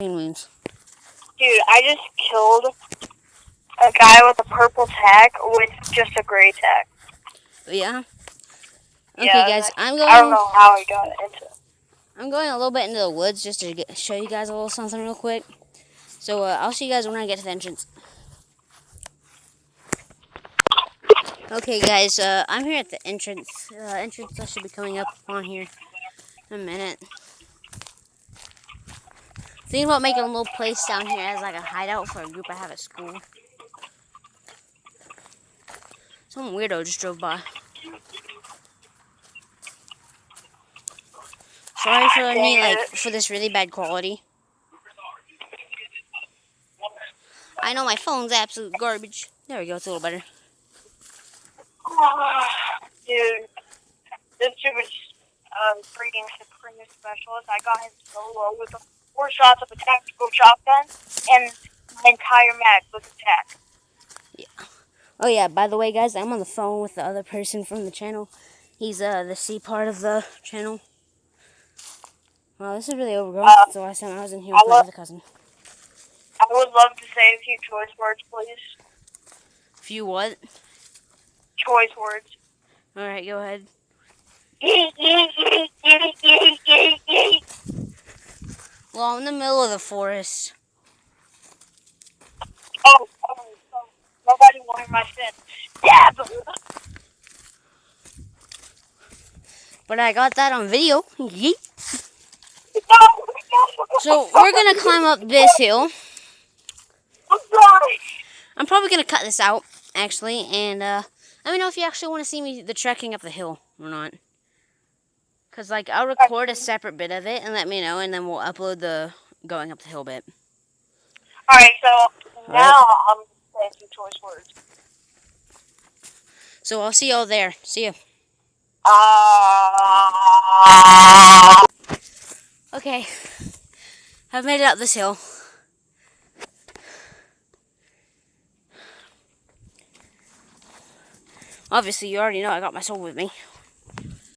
Means. Dude, I just killed a guy with a purple tag with just a gray tag. Yeah. Okay, Yeah, guys, I don't know how I got into it. I'm going a little bit into the woods just to show you guys a little something real quick. So I'll see you guys when I get to the entrance. Okay, guys, I'm here at the entrance. Entrance should be coming up on here in a minute. Thinking about making a little place down here as like a hideout for a group I have at school. Some weirdo just drove by. Sorry for for this really bad quality. I know my phone's absolute garbage. There we go, it's a little better. Dude, this dude was freaking Supreme Specialist. I got him solo with 4 shots of a tactical shotgun and my entire mag was attack. Yeah. Oh yeah, by the way, guys, I'm on the phone with the other person from the channel. He's the C part of the channel. Wow, this is really overgrown. So last time I was in here with my other cousin. I would love to say a few choice words, please. Few what? Choice words. Alright, go ahead. Well, I'm in the middle of the forest. Oh, nobody wanted my sin. Dab! But I got that on video. Yeet. No. So we're gonna climb up this hill. I'm sorry. I'm probably gonna cut this out, actually, and let me know if you actually want to see the trekking up the hill or not. Cause like I'll record a separate bit of it and let me know, and then we'll upload the going up the hill bit. All right, so now I'm saying some choice words. So I'll see y'all there. See ya. Okay, I've made it up this hill. Obviously, you already know I got my sword with me.